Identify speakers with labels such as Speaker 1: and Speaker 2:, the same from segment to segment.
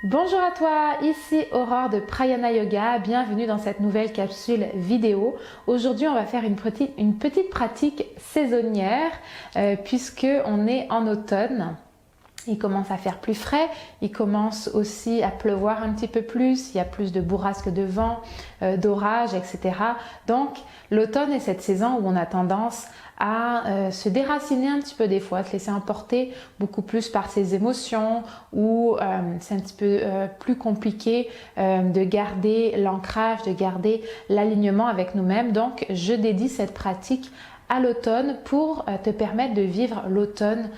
Speaker 1: Bonjour à toi, ici Aurore de Prayana Yoga, bienvenue dans cette nouvelle capsule vidéo. Aujourd'hui on va faire une petite pratique saisonnière puisque on est en automne. Il commence à faire plus frais, il commence aussi à pleuvoir un petit peu plus, il y a plus de bourrasques de vent, d'orages, etc. Donc l'automne est cette saison où on a tendance à se déraciner un petit peu des fois, se laisser emporter beaucoup plus par ses émotions, ou c'est un petit peu plus compliqué de garder l'ancrage, de garder l'alignement avec nous-mêmes. Donc je dédie cette pratique à l'automne pour te permettre de vivre l'automne,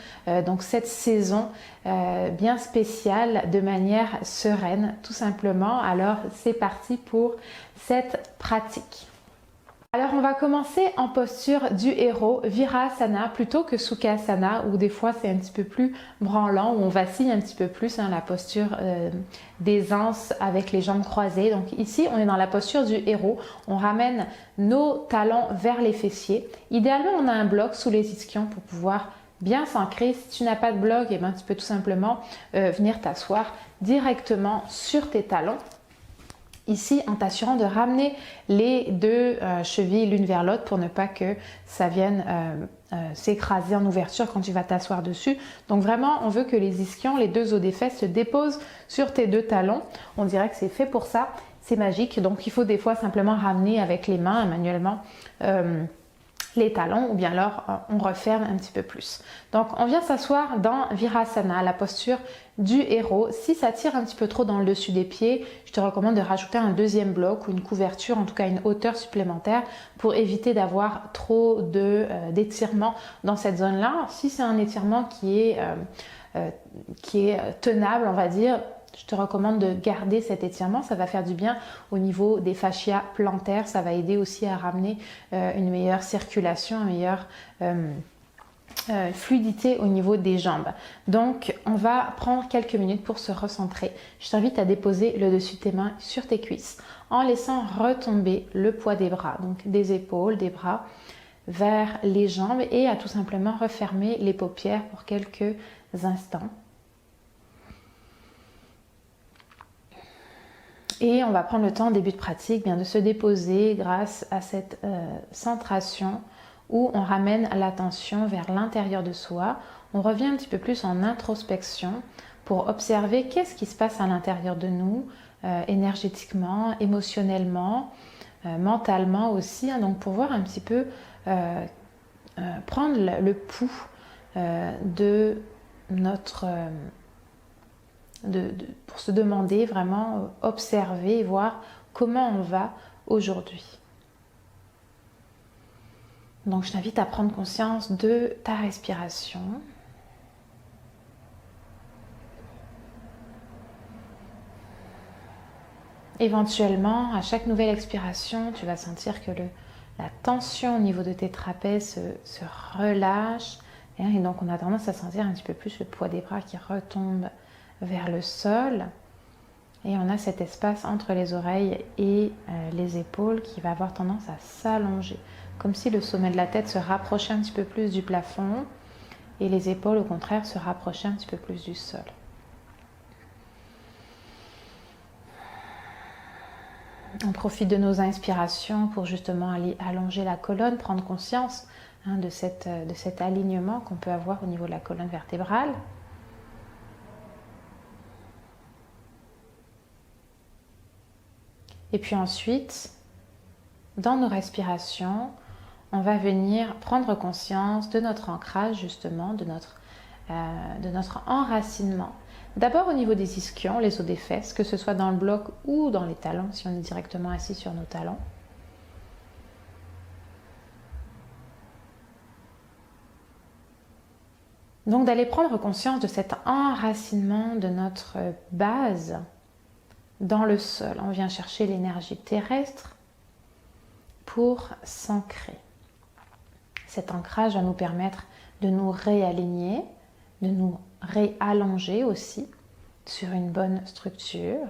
Speaker 1: donc cette saison bien spéciale de manière sereine tout simplement. Alors c'est parti pour cette pratique. Alors on va commencer en posture du héros, Virasana plutôt que Sukhasana, où des fois c'est un petit peu plus branlant, où on vacille un petit peu plus, la posture d'aisance avec les jambes croisées. Donc ici on est dans la posture du héros, on ramène nos talons vers les fessiers. Idéalement on a un bloc sous les ischions pour pouvoir bien s'ancrer. Si tu n'as pas de bloc, eh ben, tu peux tout simplement venir t'asseoir directement sur tes talons. Ici, en t'assurant de ramener les deux chevilles l'une vers l'autre pour ne pas que ça vienne s'écraser en ouverture quand tu vas t'asseoir dessus. Donc vraiment, on veut que les ischions, les deux os des fesses se déposent sur tes deux talons. On dirait que c'est fait pour ça, c'est magique. Donc il faut des fois simplement ramener avec les mains manuellement les talons, ou bien alors on referme un petit peu plus. Donc on vient s'asseoir dans Virasana, la posture du héros. Si ça tire un petit peu trop dans le dessus des pieds, je te recommande de rajouter un deuxième bloc ou une couverture, en tout cas une hauteur supplémentaire, pour éviter d'avoir trop d'étirement dans cette zone-là. Si c'est un étirement qui est tenable, on va dire, je te recommande de garder cet étirement, ça va faire du bien au niveau des fascias plantaires, ça va aider aussi à ramener une meilleure circulation, une meilleure fluidité au niveau des jambes. Donc on va prendre quelques minutes pour se recentrer. Je t'invite à déposer le dessus de tes mains sur tes cuisses en laissant retomber le poids des bras, donc des épaules, des bras vers les jambes, et à tout simplement refermer les paupières pour quelques instants. Et on va prendre le temps, début de pratique, bien de se déposer grâce à cette centration où on ramène l'attention vers l'intérieur de soi. On revient un petit peu plus en introspection pour observer qu'est-ce qui se passe à l'intérieur de nous, énergétiquement, émotionnellement, mentalement aussi. Donc pour voir un petit peu, prendre le pouls de notre... pour se demander, vraiment observer et voir comment on va aujourd'hui. Donc je t'invite à prendre conscience de ta respiration. Éventuellement, à chaque nouvelle expiration, tu vas sentir que la tension au niveau de tes trapèzes se relâche. Et donc on a tendance à sentir un petit peu plus le poids des bras qui retombe vers le sol, et on a cet espace entre les oreilles et les épaules qui va avoir tendance à s'allonger, comme si le sommet de la tête se rapprochait un petit peu plus du plafond et les épaules au contraire se rapprochaient un petit peu plus du sol. On profite de nos inspirations pour justement aller allonger la colonne, prendre conscience de cet alignement qu'on peut avoir au niveau de la colonne vertébrale. Et puis ensuite, dans nos respirations, on va venir prendre conscience de notre ancrage, justement, de notre enracinement. D'abord au niveau des ischions, les os des fesses, que ce soit dans le bloc ou dans les talons, si on est directement assis sur nos talons. Donc d'aller prendre conscience de cet enracinement de notre base dans le sol. On vient chercher l'énergie terrestre pour s'ancrer. Cet ancrage va nous permettre de nous réaligner, de nous réallonger aussi sur une bonne structure.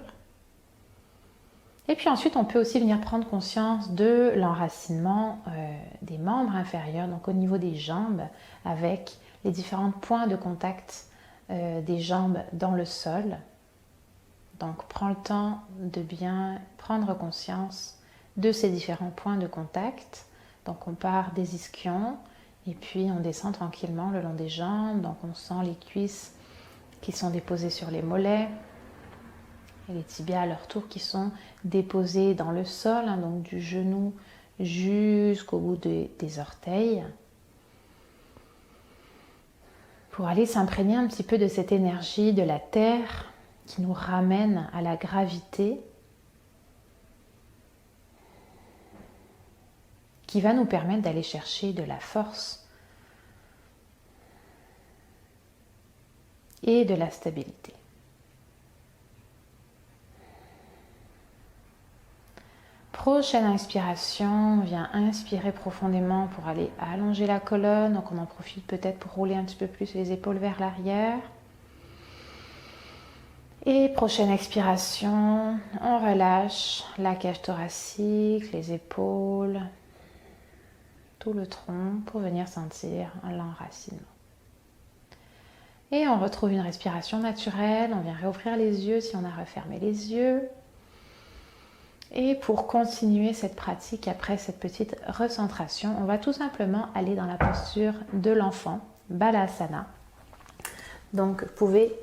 Speaker 1: Et puis ensuite, on peut aussi venir prendre conscience de l'enracinement des membres inférieurs, donc au niveau des jambes, avec les différents points de contact des jambes dans le sol. Donc prends le temps de bien prendre conscience de ces différents points de contact. Donc on part des ischions et puis on descend tranquillement le long des jambes. Donc on sent les cuisses qui sont déposées sur les mollets et les tibias à leur tour qui sont déposés dans le sol, hein, donc du genou jusqu'au bout des orteils, pour aller s'imprégner un petit peu de cette énergie de la terre qui nous ramène à la gravité, qui va nous permettre d'aller chercher de la force et de la stabilité. Prochaine inspiration, on vient inspirer profondément pour aller allonger la colonne. Donc on en profite peut-être pour rouler un petit peu plus les épaules vers l'arrière. Et prochaine expiration, on relâche la cage thoracique, les épaules, tout le tronc pour venir sentir l'enracinement. Et on retrouve une respiration naturelle, on vient réouvrir les yeux si on a refermé les yeux. Et pour continuer cette pratique après cette petite recentration, on va tout simplement aller dans la posture de l'enfant, Balasana. Donc vous pouvez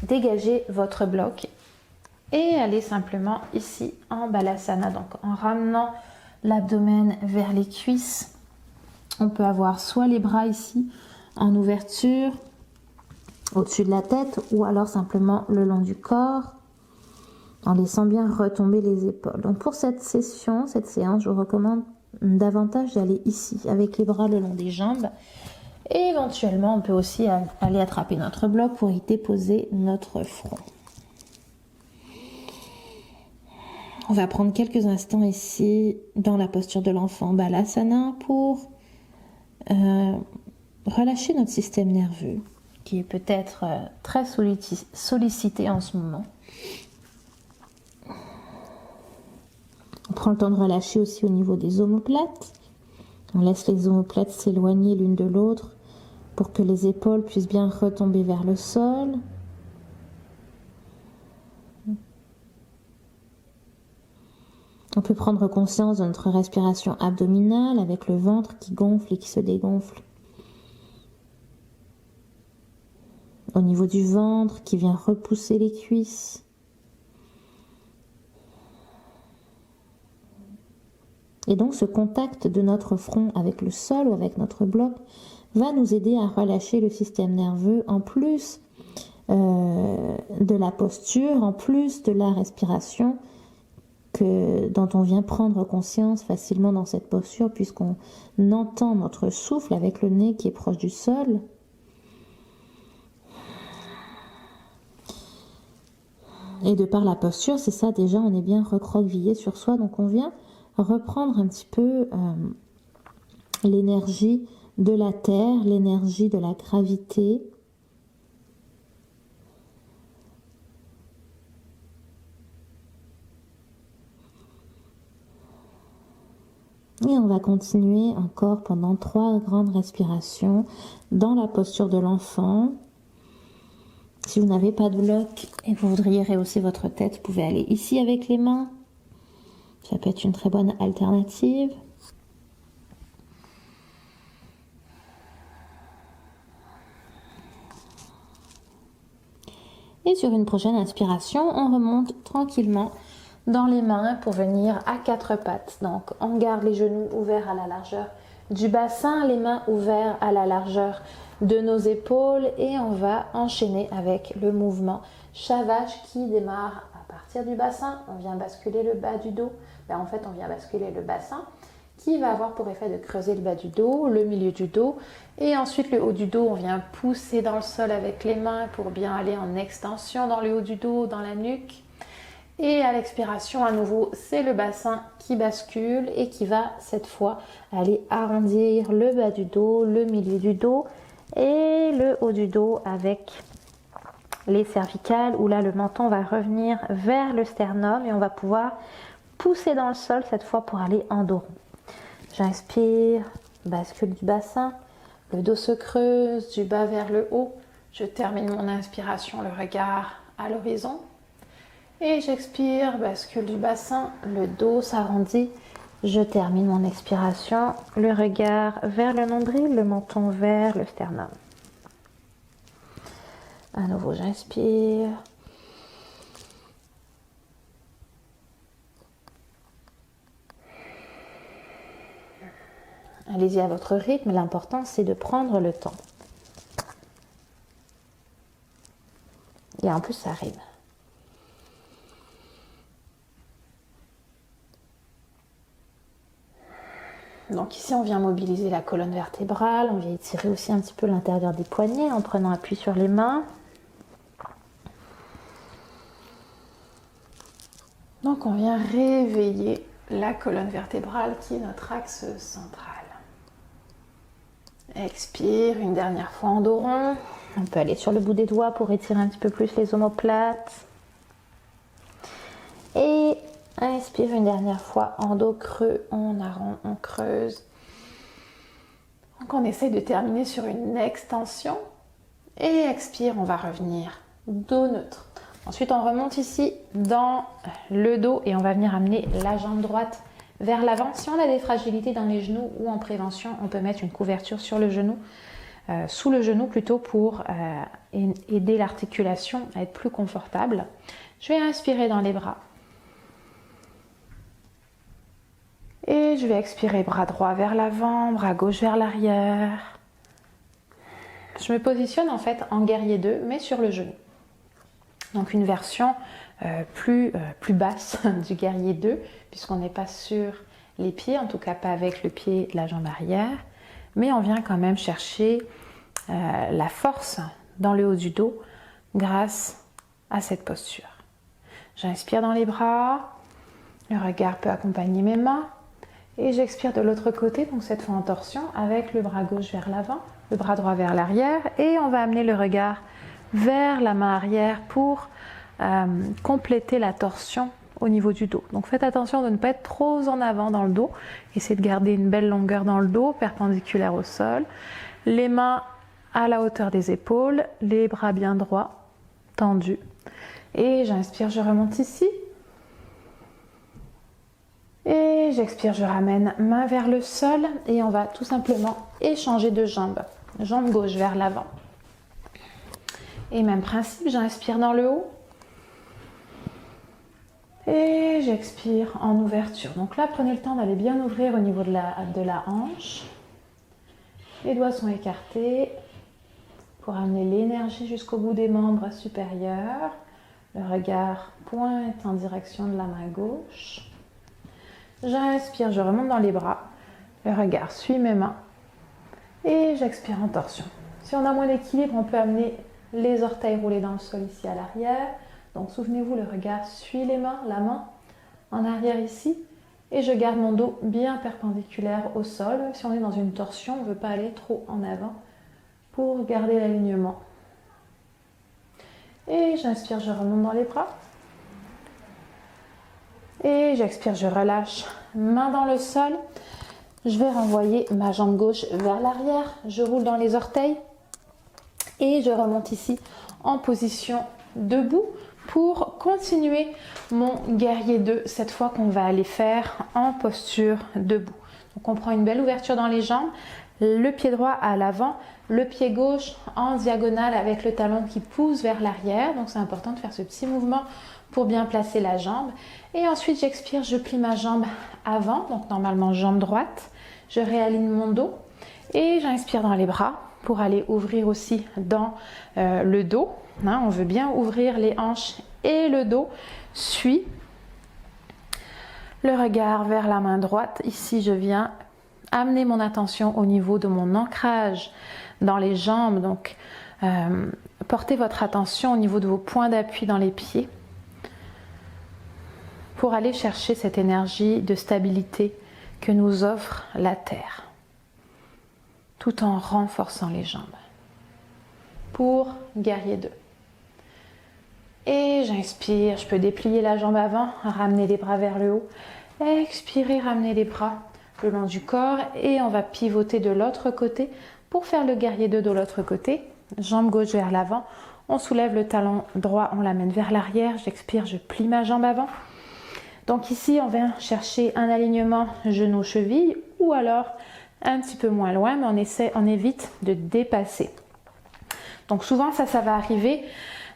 Speaker 1: dégager votre bloc et aller simplement ici en Balasana. Donc en ramenant l'abdomen vers les cuisses, on peut avoir soit les bras ici en ouverture au-dessus de la tête ou alors simplement le long du corps, en laissant bien retomber les épaules. Donc pour cette séance, je vous recommande davantage d'aller ici, avec les bras le long des jambes. Et éventuellement, on peut aussi aller attraper notre bloc pour y déposer notre front. On va prendre quelques instants ici, dans la posture de l'enfant Balasana, pour relâcher notre système nerveux, qui est peut-être très sollicité en ce moment. On prend le temps de relâcher aussi au niveau des omoplates. On laisse les omoplates s'éloigner l'une de l'autre pour que les épaules puissent bien retomber vers le sol. On peut prendre conscience de notre respiration abdominale avec le ventre qui gonfle et qui se dégonfle. Au niveau du ventre qui vient repousser les cuisses. Et donc ce contact de notre front avec le sol ou avec notre bloc va nous aider à relâcher le système nerveux en plus de la posture, en plus de la respiration dont on vient prendre conscience facilement dans cette posture puisqu'on entend notre souffle avec le nez qui est proche du sol. Et de par la posture, c'est ça déjà, on est bien recroquevillé sur soi, donc on vient reprendre un petit peu l'énergie de la terre, l'énergie de la gravité. Et on va continuer encore pendant 3 grandes respirations dans la posture de l'enfant. Si vous n'avez pas de bloc et que vous voudriez rehausser votre tête, vous pouvez aller ici avec les mains. Ça peut être une très bonne alternative. Et sur une prochaine inspiration, on remonte tranquillement dans les mains pour venir à 4 pattes. Donc on garde les genoux ouverts à la largeur du bassin, les mains ouvertes à la largeur de nos épaules et on va enchaîner avec le mouvement Shavasana qui démarre à partir du bassin. On vient basculer le bas du dos. En fait, on vient basculer le bassin qui va avoir pour effet de creuser le bas du dos, le milieu du dos et ensuite le haut du dos. On vient pousser dans le sol avec les mains pour bien aller en extension dans le haut du dos, dans la nuque. Et à l'expiration, à nouveau, c'est le bassin qui bascule et qui va cette fois aller arrondir le bas du dos, le milieu du dos et le haut du dos avec les cervicales où là le menton va revenir vers le sternum et on va pouvoir pousser dans le sol cette fois pour aller en dos rond. J'inspire, bascule du bassin, le dos se creuse du bas vers le haut. Je termine mon inspiration, le regard à l'horizon. Et j'expire, bascule du bassin, le dos s'arrondit. Je termine mon expiration, le regard vers le nombril, le menton vers le sternum. À nouveau, j'inspire. Allez-y à votre rythme, l'important c'est de prendre le temps. Et en plus, ça rime. Donc ici, on vient mobiliser la colonne vertébrale, on vient étirer aussi un petit peu l'intérieur des poignets en prenant appui sur les mains. Donc on vient réveiller la colonne vertébrale qui est notre axe central. Expire une dernière fois en dos rond. On peut aller sur le bout des doigts pour étirer un petit peu plus les omoplates. Et inspire une dernière fois en dos creux, on arrond, on creuse. Donc on essaye de terminer sur une extension. Et expire, on va revenir dos neutre. Ensuite on remonte ici dans le dos et on va venir amener la jambe droite vers l'avant. Si on a des fragilités dans les genoux ou en prévention, on peut mettre une couverture sur le genou, sous le genou plutôt, pour aider l'articulation à être plus confortable. Je vais inspirer dans les bras. Et je vais expirer, bras droit vers l'avant, bras gauche vers l'arrière. Je me positionne en fait en guerrier 2, mais sur le genou. Donc une version plus basse du guerrier 2, puisqu'on n'est pas sur les pieds, en tout cas pas avec le pied de la jambe arrière. Mais on vient quand même chercher la force dans le haut du dos grâce à cette posture. J'inspire dans les bras, le regard peut accompagner mes mains. Et j'expire de l'autre côté, donc cette fois en torsion, avec le bras gauche vers l'avant, le bras droit vers l'arrière. Et on va amener le regard vers la main arrière pour compléter la torsion au niveau du dos. Donc faites attention de ne pas être trop en avant dans le dos. Essayez de garder une belle longueur dans le dos, perpendiculaire au sol. Les mains à la hauteur des épaules, les bras bien droits, tendus. Et j'inspire, je remonte ici. Et j'expire, je ramène main vers le sol et on va tout simplement échanger de jambes. Jambe gauche vers l'avant. Et même principe, j'inspire dans le haut. Et j'expire en ouverture. Donc là, prenez le temps d'aller bien ouvrir au niveau de la hanche. Les doigts sont écartés pour amener l'énergie jusqu'au bout des membres supérieurs. Le regard pointe en direction de la main gauche. J'inspire, je remonte dans les bras, le regard suit mes mains et j'expire en torsion. Si on a moins d'équilibre, on peut amener les orteils roulés dans le sol ici à l'arrière. Donc souvenez-vous, le regard suit les mains, la main en arrière ici et je garde mon dos bien perpendiculaire au sol. Même si on est dans une torsion, on ne veut pas aller trop en avant pour garder l'alignement. Et j'inspire, je remonte dans les bras. Et j'expire, je relâche, main dans le sol. Je vais renvoyer ma jambe gauche vers l'arrière. Je roule dans les orteils. Et je remonte ici en position debout pour continuer mon guerrier 2. Cette fois qu'on va aller faire en posture debout. Donc on prend une belle ouverture dans les jambes. Le pied droit à l'avant, le pied gauche en diagonale avec le talon qui pousse vers l'arrière. Donc c'est important de faire ce petit mouvement pour bien placer la jambe. Et ensuite j'expire, je plie ma jambe avant, donc normalement jambe droite. Je réaligne mon dos et j'inspire dans les bras pour aller ouvrir aussi dans le dos. Hein, on veut bien ouvrir les hanches et le dos suit. Le regard vers la main droite. Ici je viens amener mon attention au niveau de mon ancrage dans les jambes. Donc portez votre attention au niveau de vos points d'appui dans les pieds, pour aller chercher cette énergie de stabilité que nous offre la terre, tout en renforçant les jambes. Pour guerrier 2. Et j'inspire, je peux déplier la jambe avant, ramener les bras vers le haut. Expirez, ramenez les bras le long du corps et on va pivoter de l'autre côté pour faire le guerrier 2 de l'autre côté. jambe gauche vers l'avant. On soulève le talon droit, on l'amène vers l'arrière. J'expire, je plie ma jambe avant. Donc ici, on vient chercher un alignement genou-cheville ou alors un petit peu moins loin, mais on évite de dépasser. Donc souvent, ça va arriver,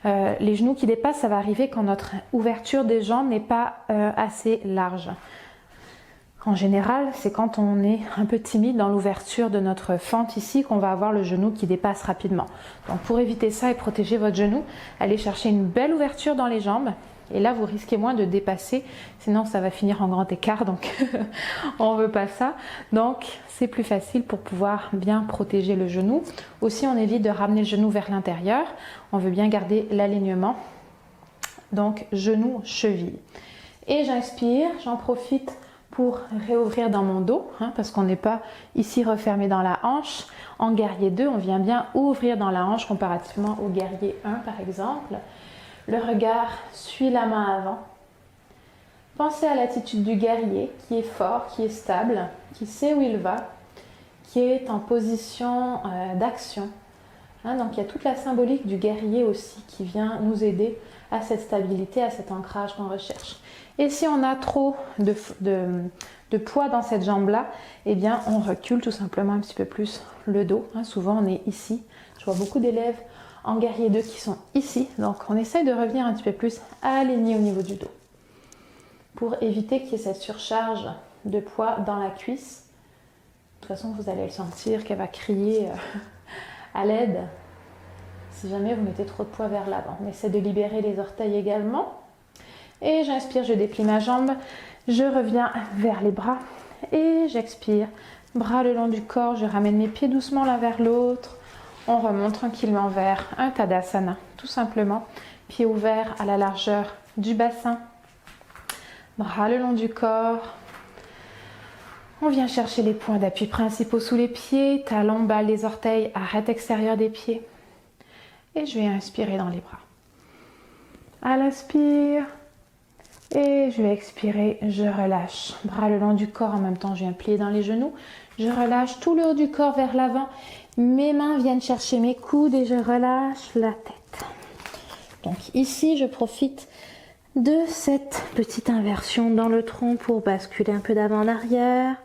Speaker 1: les genoux qui dépassent, ça va arriver quand notre ouverture des jambes n'est pas assez large. En général, c'est quand on est un peu timide dans l'ouverture de notre fente ici qu'on va avoir le genou qui dépasse rapidement. Donc pour éviter ça et protéger votre genou, allez chercher une belle ouverture dans les jambes. Et là, vous risquez moins de dépasser, sinon ça va finir en grand écart, donc on ne veut pas ça. Donc c'est plus facile pour pouvoir bien protéger le genou. Aussi, on évite de ramener le genou vers l'intérieur. On veut bien garder l'alignement. Donc genou, cheville. Et j'inspire, j'en profite pour réouvrir dans mon dos, parce qu'on n'est pas ici refermé dans la hanche. En guerrier 2, on vient bien ouvrir dans la hanche comparativement au guerrier 1 par exemple. Le regard suit la main avant. Pensez à l'attitude du guerrier qui est fort, qui est stable, qui sait où il va, qui est en position d'action. Donc il y a toute la symbolique du guerrier aussi qui vient nous aider à cette stabilité, à cet ancrage qu'on recherche. Et si on a trop de poids dans cette jambe-là, eh bien on recule tout simplement un petit peu plus le dos. Souvent on est ici. Je vois beaucoup d'élèves en guerrier 2 qui sont ici. Donc on essaye de revenir un petit peu plus aligné au niveau du dos pour éviter qu'il y ait cette surcharge de poids dans la cuisse. De toute façon, vous allez le sentir qu'elle va crier à l'aide si jamais vous mettez trop de poids vers l'avant. On essaie de libérer les orteils également. Et j'inspire, je déplie ma jambe, je reviens vers les bras et j'expire. Bras le long du corps, je ramène mes pieds doucement l'un vers l'autre. On remonte tranquillement vers un Tadasana, tout simplement. Pieds ouverts à la largeur du bassin. Bras le long du corps. On vient chercher les points d'appui principaux sous les pieds. Talons, balle des orteils, arête extérieure des pieds. Et je vais inspirer dans les bras. À l'inspire. Et je vais expirer, je relâche. Bras le long du corps, en même temps je viens plier dans les genoux. Je relâche tout le haut du corps vers l'avant. Mes mains viennent chercher mes coudes et je relâche la tête. Donc ici, je profite de cette petite inversion dans le tronc pour basculer un peu d'avant en arrière.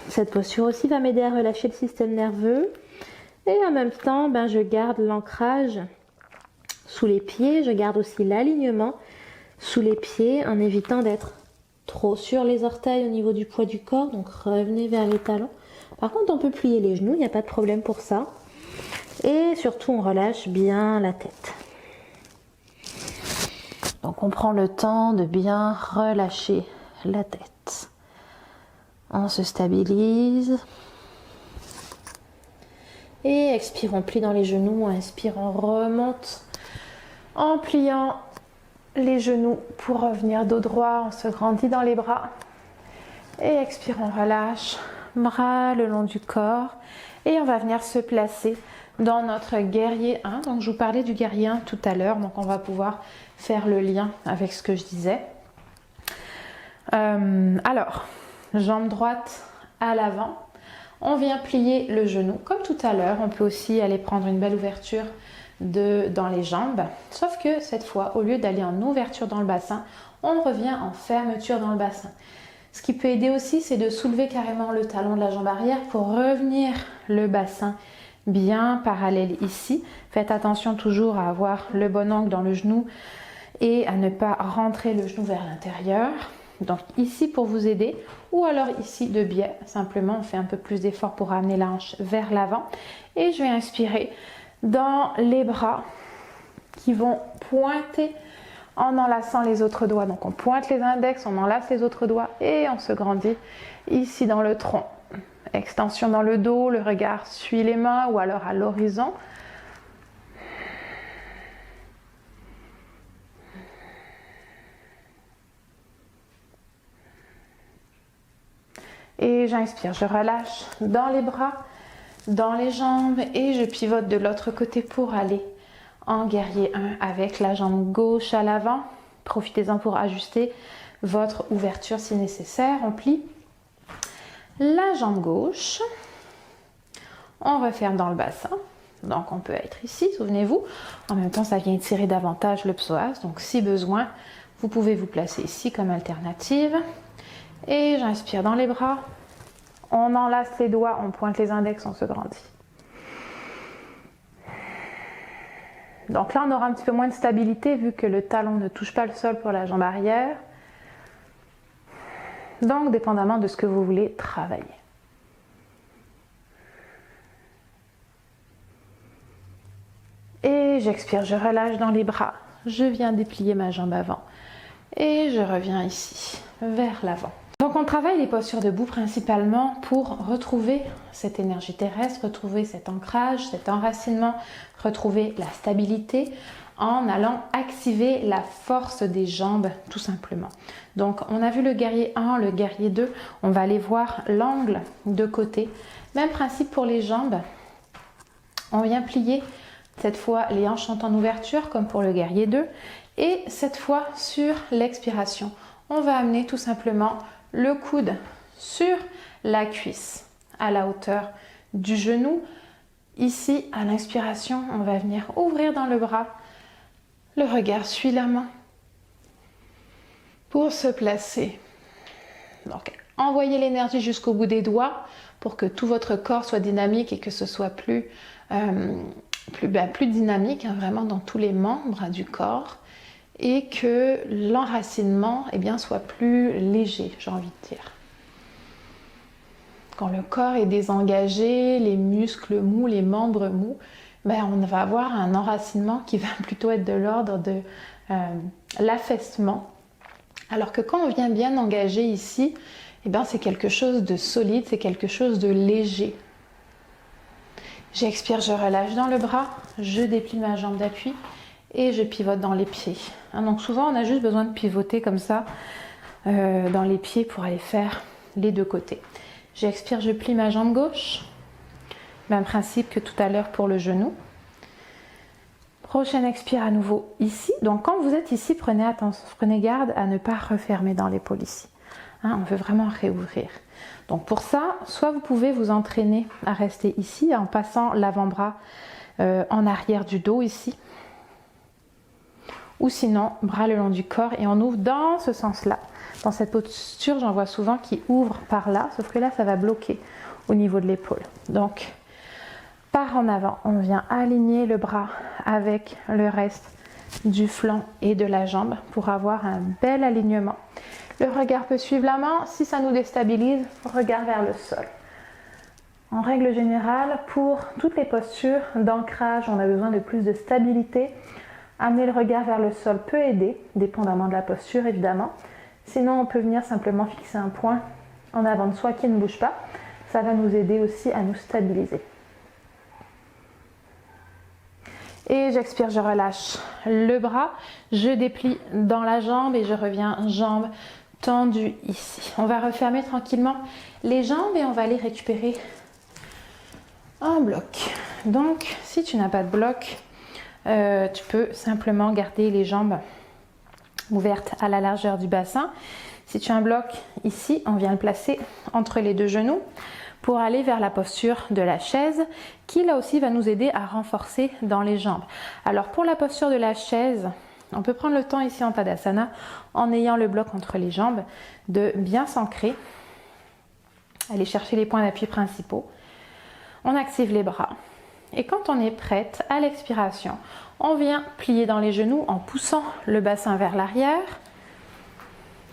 Speaker 1: Cette posture aussi va m'aider à relâcher le système nerveux. Et en même temps, je garde l'ancrage sous les pieds. Je garde aussi l'alignement sous les pieds en évitant d'être trop sur les orteils au niveau du poids du corps. Donc revenez vers les talons. Par contre, on peut plier les genoux, il n'y a pas de problème pour ça. Et surtout, on relâche bien la tête. Donc on prend le temps de bien relâcher la tête. On se stabilise. Et expire, on plie dans les genoux. Inspire, on remonte en pliant les genoux pour revenir dos droit. On se grandit dans les bras. Et expire, on relâche. Bras le long du corps. Et on va venir se placer dans notre guerrier 1. Donc je vous parlais du guerrier 1 tout à l'heure. Donc on va pouvoir faire le lien avec ce que je disais. Alors, jambe droite à l'avant. On vient plier le genou comme tout à l'heure. On peut aussi aller prendre une belle ouverture dans les jambes. Sauf que cette fois, au lieu d'aller en ouverture dans le bassin, on revient en fermeture dans le bassin. Ce qui peut aider aussi, c'est de soulever carrément le talon de la jambe arrière pour revenir le bassin bien parallèle ici. Faites attention toujours à avoir le bon angle dans le genou et à ne pas rentrer le genou vers l'intérieur. Donc ici pour vous aider, ou alors ici de biais, simplement on fait un peu plus d'effort pour ramener la hanche vers l'avant. Et je vais inspirer dans les bras qui vont pointer en enlaçant les autres doigts. Donc on pointe les index, on enlace les autres doigts et on se grandit ici dans le tronc. Extension dans le dos, le regard suit les mains ou alors à l'horizon. Et j'inspire, je relâche dans les bras, dans les jambes et je pivote de l'autre côté pour aller en guerrier 1 avec la jambe gauche à l'avant. Profitez-en pour ajuster votre ouverture si nécessaire. On plie la jambe gauche. On referme dans le bassin. Donc on peut être ici, souvenez-vous. En même temps, ça vient étirer davantage le psoas. Donc si besoin, vous pouvez vous placer ici comme alternative. Et j'inspire dans les bras. On enlace les doigts, on pointe les index, on se grandit. Donc là, on aura un petit peu moins de stabilité vu que le talon ne touche pas le sol pour la jambe arrière. Donc, dépendamment de ce que vous voulez travailler. Et j'expire, je relâche dans les bras. Je viens déplier ma jambe avant. Et je reviens ici, vers l'avant. Donc on travaille les postures debout principalement pour retrouver cette énergie terrestre, retrouver cet ancrage, cet enracinement, retrouver la stabilité en allant activer la force des jambes tout simplement. Donc on a vu le guerrier 1, le guerrier 2, on va aller voir l'angle de côté. Même principe pour les jambes, on vient plier cette fois les hanches sont en ouverture comme pour le guerrier 2 et cette fois sur l'expiration, on va amener tout simplement le coude sur la cuisse à la hauteur du genou. Ici, à l'inspiration, on va venir ouvrir dans le bras. Le regard suit la main pour se placer. Donc, envoyez l'énergie jusqu'au bout des doigts pour que tout votre corps soit dynamique et que ce soit plus dynamique, hein, vraiment dans tous les membres du corps. Et que l'enracinement soit plus léger, j'ai envie de dire. Quand le corps est désengagé, les muscles mous, les membres mous, on va avoir un enracinement qui va plutôt être de l'ordre de l'affaissement. Alors que quand on vient bien engager ici, c'est quelque chose de solide, c'est quelque chose de léger. J'expire, je relâche dans le bras, je déplie ma jambe d'appui. Et je pivote dans les pieds. Donc souvent on a juste besoin de pivoter comme ça dans les pieds pour aller faire les deux côtés. J'expire, je plie ma jambe gauche. Même principe que tout à l'heure pour le genou. Prochaine expire à nouveau ici. Donc quand vous êtes ici, prenez garde à ne pas refermer dans l'épaule ici. On veut vraiment réouvrir. Donc pour ça, soit vous pouvez vous entraîner à rester ici en passant l'avant-bras en arrière du dos ici. Ou sinon, bras le long du corps et on ouvre dans ce sens-là. Dans cette posture, j'en vois souvent qui ouvrent par là, sauf que là, ça va bloquer au niveau de l'épaule. Donc, par en avant, on vient aligner le bras avec le reste du flanc et de la jambe pour avoir un bel alignement. Le regard peut suivre la main. Si ça nous déstabilise, regard vers le sol. En règle générale, pour toutes les postures d'ancrage, on a besoin de plus de stabilité. Amener le regard vers le sol peut aider, dépendamment de la posture évidemment. Sinon, on peut venir simplement fixer un point en avant de soi qui ne bouge pas. Ça va nous aider aussi à nous stabiliser. Et j'expire, je relâche le bras, je déplie dans la jambe et je reviens jambe tendue ici. On va refermer tranquillement les jambes et on va aller récupérer un bloc. Donc, si tu n'as pas de bloc, tu peux simplement garder les jambes ouvertes à la largeur du bassin. Si tu as un bloc ici, on vient le placer entre les deux genoux pour aller vers la posture de la chaise qui là aussi va nous aider à renforcer dans les jambes. Alors pour la posture de la chaise, on peut prendre le temps ici en Tadasana en ayant le bloc entre les jambes de bien s'ancrer, aller chercher les points d'appui principaux. On active les bras. Et quand on est prête à l'expiration, on vient plier dans les genoux en poussant le bassin vers l'arrière,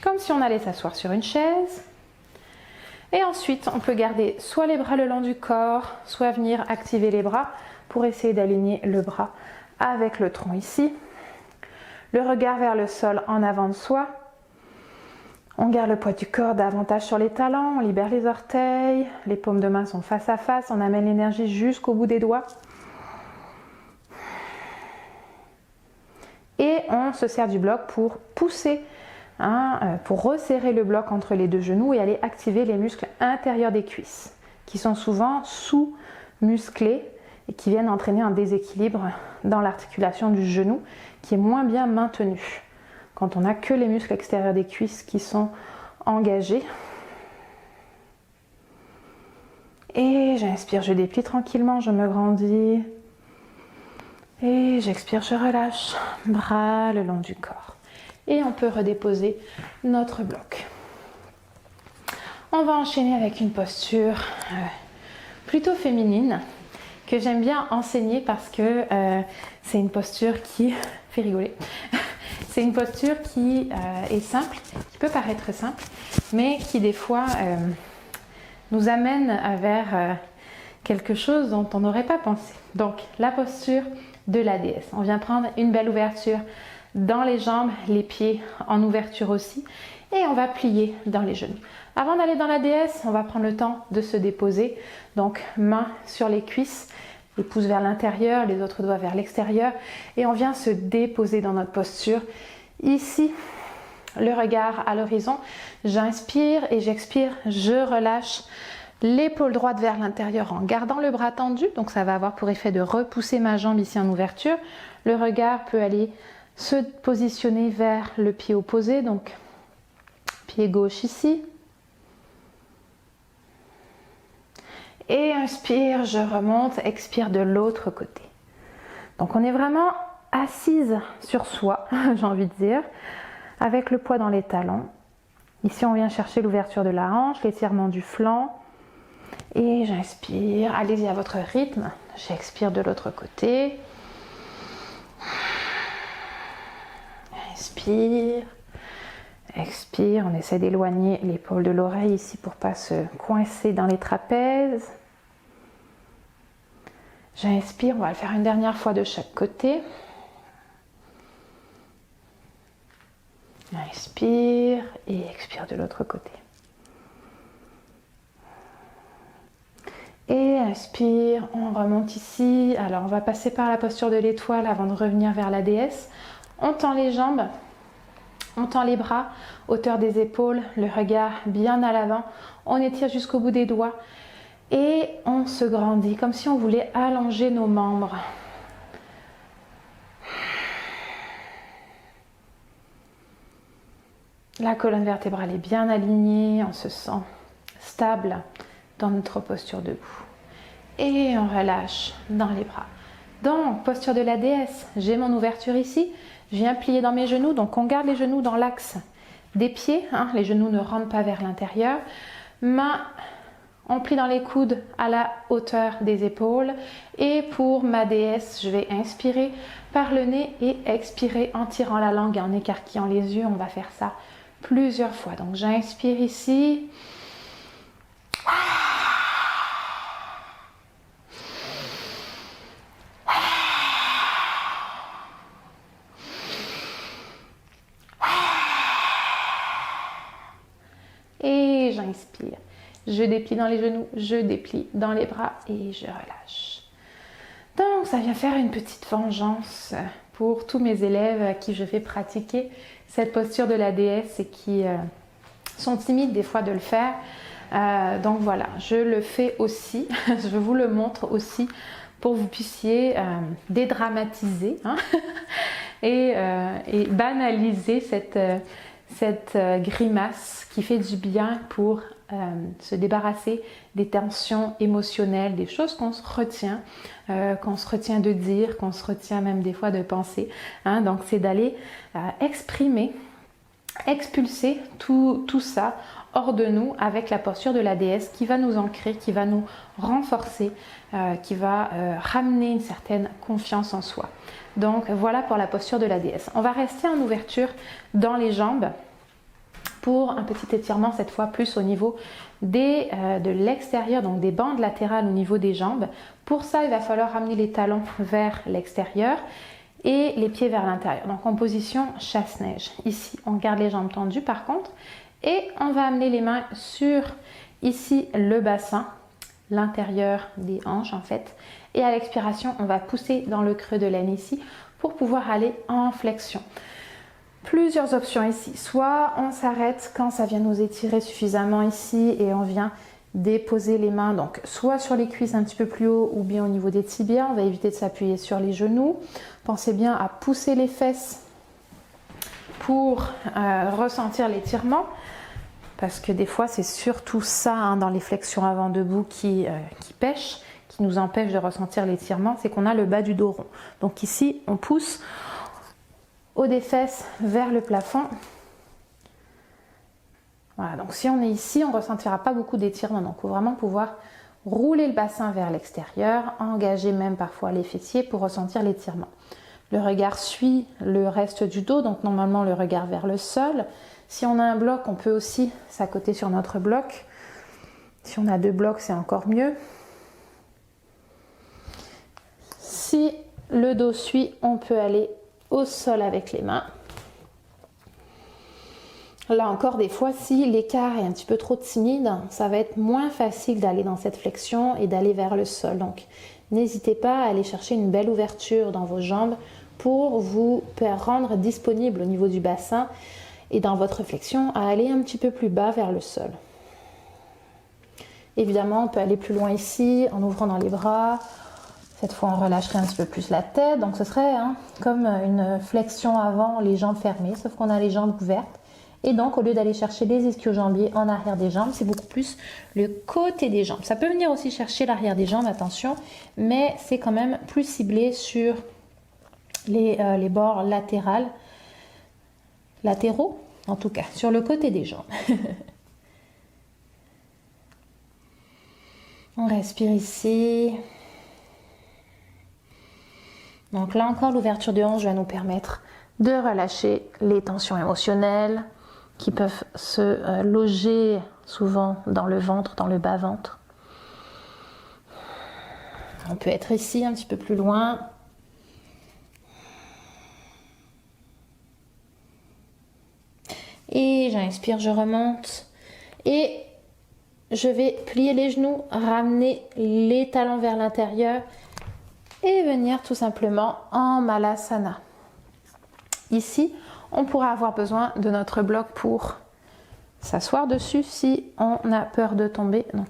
Speaker 1: comme si on allait s'asseoir sur une chaise. Et ensuite, on peut garder soit les bras le long du corps, soit venir activer les bras pour essayer d'aligner le bras avec le tronc ici. Le regard vers le sol en avant de soi. On garde le poids du corps davantage sur les talons, on libère les orteils, les paumes de main sont face à face, on amène l'énergie jusqu'au bout des doigts. Et on se sert du bloc pour pousser, pour resserrer le bloc entre les deux genoux et aller activer les muscles intérieurs des cuisses, qui sont souvent sous-musclés et qui viennent entraîner un déséquilibre dans l'articulation du genou qui est moins bien maintenu. Quand on n'a que les muscles extérieurs des cuisses qui sont engagés. Et j'inspire, je déplie tranquillement, je me grandis. Et j'expire, je relâche, bras le long du corps. Et on peut redéposer notre bloc. On va enchaîner avec une posture plutôt féminine que j'aime bien enseigner parce que c'est une posture qui fait rigoler. C'est une posture qui est simple, qui peut paraître simple, mais qui des fois nous amène vers quelque chose dont on n'aurait pas pensé. Donc la posture de la déesse. On vient prendre une belle ouverture dans les jambes, les pieds en ouverture aussi, et on va plier dans les genoux. Avant d'aller dans la déesse, on va prendre le temps de se déposer. Donc mains sur les cuisses, les pouces vers l'intérieur, les autres doigts vers l'extérieur, et on vient se déposer dans notre posture. Ici, le regard à l'horizon, j'inspire et j'expire, je relâche l'épaule droite vers l'intérieur en gardant le bras tendu, donc ça va avoir pour effet de repousser ma jambe ici en ouverture. Le regard peut aller se positionner vers le pied opposé, donc pied gauche ici. Et inspire, je remonte, expire de l'autre côté. Donc on est vraiment assise sur soi, j'ai envie de dire, avec le poids dans les talons. Ici on vient chercher l'ouverture de la hanche, l'étirement du flanc. Et j'inspire, allez-y à votre rythme, j'expire de l'autre côté. Inspire, expire, on essaie d'éloigner l'épaule de l'oreille ici pour ne pas se coincer dans les trapèzes. J'inspire, on va le faire une dernière fois de chaque côté. Inspire et expire de l'autre côté. Et inspire, on remonte ici. Alors on va passer par la posture de l'étoile avant de revenir vers la déesse. On tend les jambes, on tend les bras, hauteur des épaules, le regard bien à l'avant. On étire jusqu'au bout des doigts et on se grandit comme si on voulait allonger nos membres. La colonne vertébrale est bien alignée, on se sent stable dans notre posture debout. Et on relâche dans les bras. Donc, posture de la déesse, j'ai mon ouverture ici, je viens plier dans mes genoux, donc on garde les genoux dans l'axe des pieds, hein, les genoux ne rentrent pas vers l'intérieur. Main, on plie dans les coudes à la hauteur des épaules. Et pour ma déesse, je vais inspirer par le nez et expirer en tirant la langue et en écarquillant les yeux. On va faire ça plusieurs fois. Donc j'inspire ici. Et j'inspire. Je déplie dans les genoux, je déplie dans les bras et je relâche. Donc ça vient faire une petite vengeance pour tous mes élèves à qui je fais pratiquer cette posture de la déesse et qui sont timides des fois de le faire. Donc voilà, je le fais aussi, je vous le montre aussi pour que vous puissiez dédramatiser hein, et banaliser cette grimace qui fait du bien pour se débarrasser des tensions émotionnelles, des choses qu'on se retient de dire, qu'on se retient même des fois de penser. Hein. Donc c'est d'aller exprimer, expulser tout ça hors de nous avec la posture de la déesse qui va nous ancrer, qui va nous renforcer, qui va ramener une certaine confiance en soi. Donc voilà pour la posture de la déesse. On va rester en ouverture dans les jambes pour un petit étirement cette fois plus au niveau de l'extérieur, donc des bandes latérales au niveau des jambes. Pour ça, il va falloir ramener les talons vers l'extérieur et les pieds vers l'intérieur. Donc en position chasse-neige. Ici, on garde les jambes tendues par contre et on va amener les mains sur ici le bassin, l'intérieur des hanches en fait. Et à l'expiration, on va pousser dans le creux de l'aine ici pour pouvoir aller en flexion. Plusieurs options ici, soit on s'arrête quand ça vient nous étirer suffisamment ici et on vient déposer les mains donc soit sur les cuisses un petit peu plus haut ou bien au niveau des tibias, on va éviter de s'appuyer sur les genoux. Pensez bien à pousser les fesses pour ressentir l'étirement parce que des fois c'est surtout ça hein, dans les flexions avant debout qui pêche, qui nous empêche de ressentir l'étirement, c'est qu'on a le bas du dos rond. Donc ici, on pousse haut des fesses vers le plafond. Voilà, donc si on est ici, on ne ressentira pas beaucoup d'étirement. Donc il faut vraiment pouvoir rouler le bassin vers l'extérieur, engager même parfois les fessiers pour ressentir l'étirement. Le regard suit le reste du dos, donc normalement le regard vers le sol. Si on a un bloc, on peut aussi s'accoter sur notre bloc. Si on a 2 blocs, c'est encore mieux. Si le dos suit, on peut aller au sol avec les mains. Là encore, des fois, si l'écart est un petit peu trop timide, ça va être moins facile d'aller dans cette flexion et d'aller vers le sol. Donc, n'hésitez pas à aller chercher une belle ouverture dans vos jambes pour vous rendre disponible au niveau du bassin et dans votre flexion à aller un petit peu plus bas vers le sol. Évidemment, on peut aller plus loin ici en ouvrant dans les bras. Cette fois, on relâcherait un petit peu plus la tête. Donc, ce serait comme une flexion avant, les jambes fermées, sauf qu'on a les jambes ouvertes. Et donc, au lieu d'aller chercher les ischio-jambiers en arrière des jambes, c'est beaucoup plus le côté des jambes. Ça peut venir aussi chercher l'arrière des jambes, attention, mais c'est quand même plus ciblé sur les bords latéraux, en tout cas, sur le côté des jambes. On respire ici. Donc là encore, l'ouverture de hanche va nous permettre de relâcher les tensions émotionnelles qui peuvent se loger souvent dans le ventre, dans le bas-ventre. On peut être ici, un petit peu plus loin. Et j'inspire, je remonte. Et je vais plier les genoux, ramener les talons vers l'intérieur et venir tout simplement en Malasana. Ici, on pourra avoir besoin de notre bloc pour s'asseoir dessus si on a peur de tomber. Donc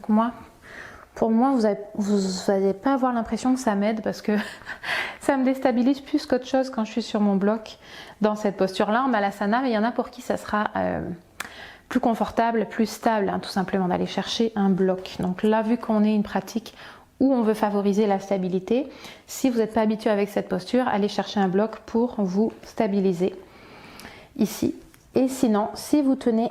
Speaker 1: pour moi, vous n'allez pas avoir l'impression que ça m'aide parce que ça me déstabilise plus qu'autre chose quand je suis sur mon bloc dans cette posture-là en Malasana. Mais il y en a pour qui ça sera plus confortable, plus stable, tout simplement d'aller chercher un bloc. Donc là, vu qu'on est une pratique où on veut favoriser la stabilité, si vous n'êtes pas habitué avec cette posture, allez chercher un bloc pour vous stabiliser ici. Et sinon, si vous tenez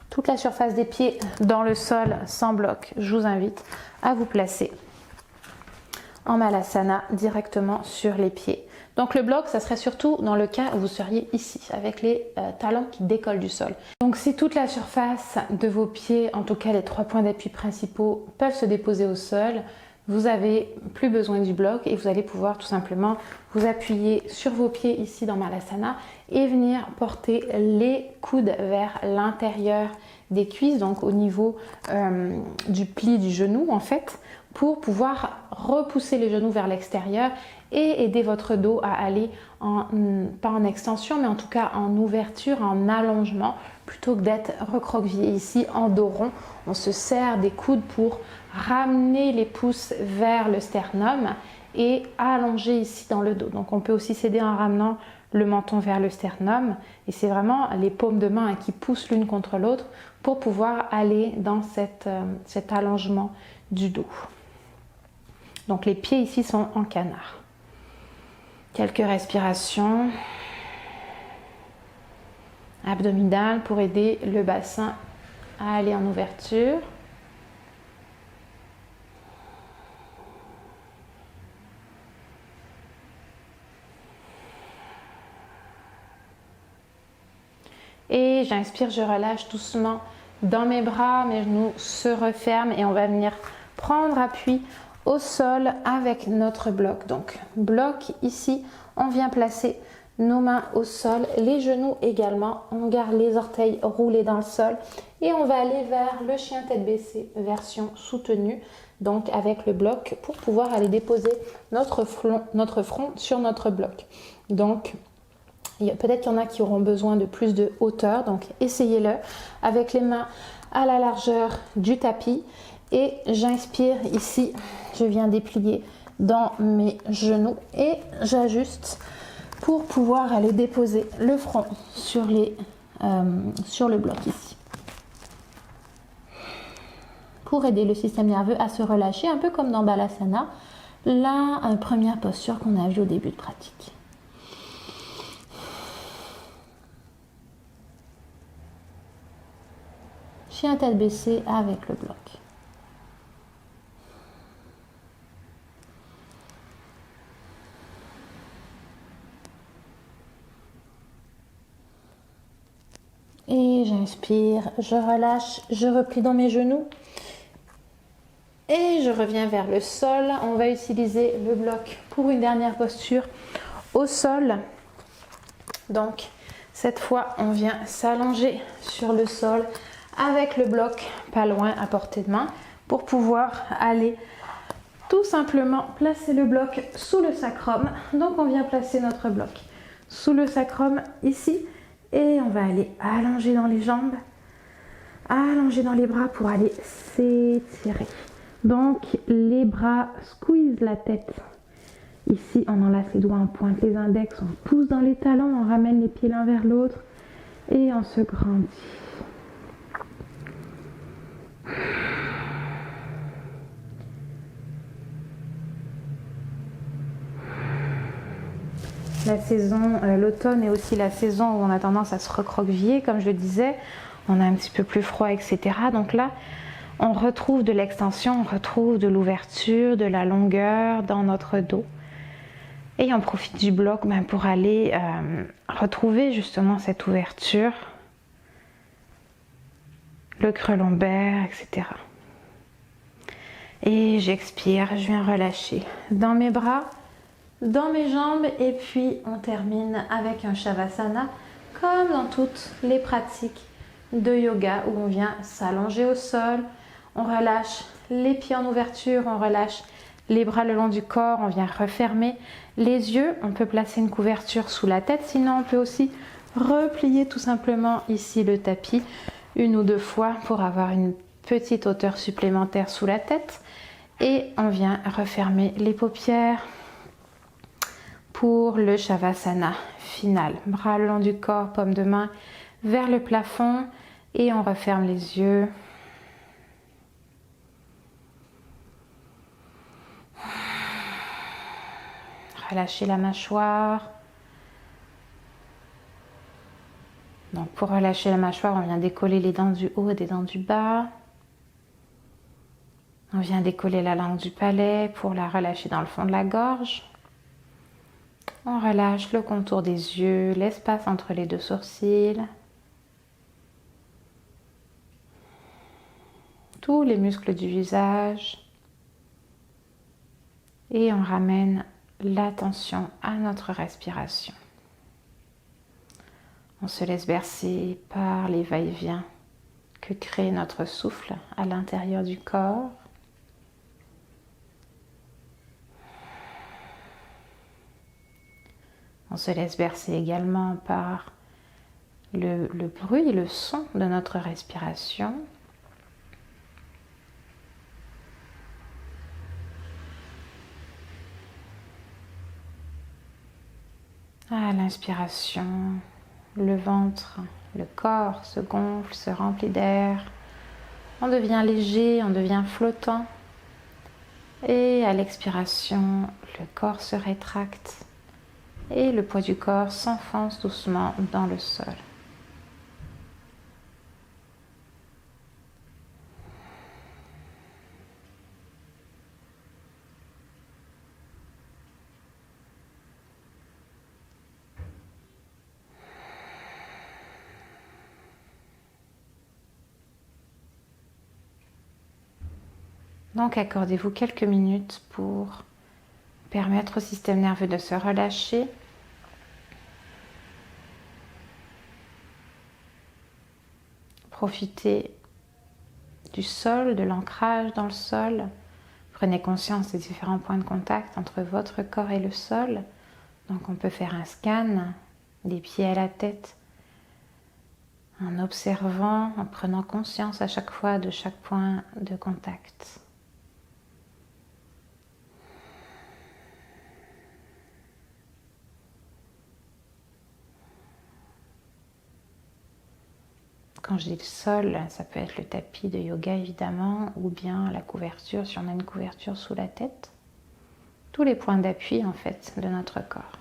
Speaker 1: toute la surface des pieds dans le sol sans bloc, je vous invite à vous placer en Malasana directement sur les pieds. Donc le bloc, ça serait surtout dans le cas où vous seriez ici, avec les talons qui décollent du sol. Donc si toute la surface de vos pieds, en tout cas les 3 points d'appui principaux, peuvent se déposer au sol, vous n'avez plus besoin du bloc et vous allez pouvoir tout simplement vous appuyer sur vos pieds ici dans Malasana et venir porter les coudes vers l'intérieur des cuisses, donc au niveau du pli du genou en fait, pour pouvoir repousser les genoux vers l'extérieur et aider votre dos à aller pas en extension, mais en tout cas en ouverture, en allongement, plutôt que d'être recroquevillé ici en dos rond. On se serre des coudes pour ramener les pouces vers le sternum et allonger ici dans le dos. Donc on peut aussi s'aider en ramenant le menton vers le sternum et c'est vraiment les paumes de main qui poussent l'une contre l'autre pour pouvoir aller dans cet allongement du dos. Donc les pieds ici sont en canard. Quelques respirations abdominales pour aider le bassin à aller en ouverture. Et j'inspire, je relâche doucement dans mes bras, mes genoux se referment et on va venir prendre appui au sol avec notre bloc. Donc bloc ici, on vient placer nos mains au sol, les genoux également, on garde les orteils roulés dans le sol et on va aller vers le chien tête baissée, version soutenue, donc avec le bloc pour pouvoir aller déposer notre front sur notre bloc. Donc peut-être qu'il y en a qui auront besoin de plus de hauteur, donc essayez-le avec les mains à la largeur du tapis. Et j'inspire ici, je viens déplier dans mes genoux et j'ajuste pour pouvoir aller déposer le front sur le bloc ici.
Speaker 2: pour aider le système nerveux à se relâcher, un peu comme dans Balasana, la première posture qu'on a vue au début de pratique. Chien tête baissée avec le bloc. Et j'inspire, je relâche, je replie dans mes genoux. Et je reviens vers le sol. On va utiliser le bloc pour une dernière posture au sol. Donc, cette fois, on vient s'allonger sur le sol avec le bloc pas loin à portée de main pour pouvoir aller tout simplement placer le bloc sous le sacrum. Donc, on vient placer notre bloc sous le sacrum ici et on va aller allonger dans les jambes, allonger dans les bras pour aller s'étirer. Donc, les bras squeeze la tête. Ici, on enlace les doigts, on pointe les index, on pousse dans les talons, on ramène les pieds l'un vers l'autre et on se grandit. La saison, l'automne est aussi la saison où on a tendance à se recroqueviller, comme je le disais. On a un petit peu plus froid, etc. Donc là, on retrouve de l'extension, on retrouve de l'ouverture, de la longueur dans notre dos. Et on profite du bloc pour aller retrouver justement cette ouverture, le creux lombaire, etc. Et j'expire, je viens relâcher dans mes bras, dans mes jambes et puis on termine avec un Shavasana comme dans toutes les pratiques de yoga où on vient s'allonger au sol, on relâche les pieds en ouverture, on relâche les bras le long du corps, on vient refermer les yeux, on peut placer une couverture sous la tête, sinon on peut aussi replier tout simplement ici le tapis une ou deux fois pour avoir une petite hauteur supplémentaire sous la tête et on vient refermer les paupières pour le Shavasana final. Bras le long du corps, paume de main vers le plafond et on referme les yeux. Relâchez la mâchoire. Donc pour relâcher la mâchoire, on vient décoller les dents du haut et des dents du bas. On vient décoller la langue du palais pour la relâcher dans le fond de la gorge. On relâche le contour des yeux, l'espace entre les deux sourcils. Tous les muscles du visage. Et on ramène l'attention à notre respiration. On se laisse bercer par les va-et-vient que crée notre souffle à l'intérieur du corps. On se laisse bercer également par le bruit, le son de notre respiration. À l'inspiration, le ventre, le corps se gonfle, se remplit d'air. On devient léger, on devient flottant. Et à l'expiration, le corps se rétracte et le poids du corps s'enfonce doucement dans le sol. Donc accordez-vous quelques minutes pour permettre au système nerveux de se relâcher. Profitez du sol, de l'ancrage dans le sol. Prenez conscience des différents points de contact entre votre corps et le sol. Donc on peut faire un scan des pieds à la tête en observant, en prenant conscience à chaque fois de chaque point de contact.
Speaker 1: Quand je dis le sol, ça peut être le tapis de yoga évidemment, ou bien la couverture, si on a une couverture sous la tête. Tous les points d'appui en fait de notre corps.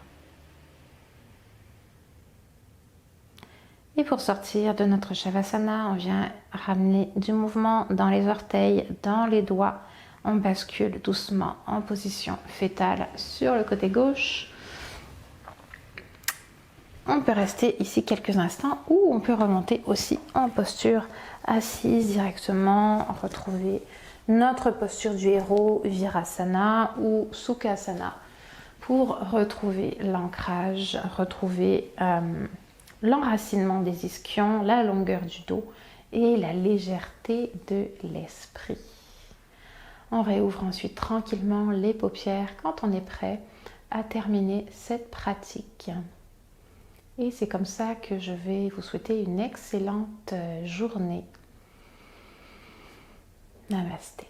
Speaker 1: Et pour sortir de notre Shavasana, on vient ramener du mouvement dans les orteils, dans les doigts. On bascule doucement en position fétale sur le côté gauche. On peut rester ici quelques instants ou on peut remonter aussi en posture assise directement, retrouver notre posture du héros, Virasana ou Sukhasana pour retrouver l'ancrage, retrouver l'enracinement des ischions, la longueur du dos et la légèreté de l'esprit. On réouvre ensuite tranquillement les paupières quand on est prêt à terminer cette pratique. Et c'est comme ça que je vais vous souhaiter une excellente journée. Namasté.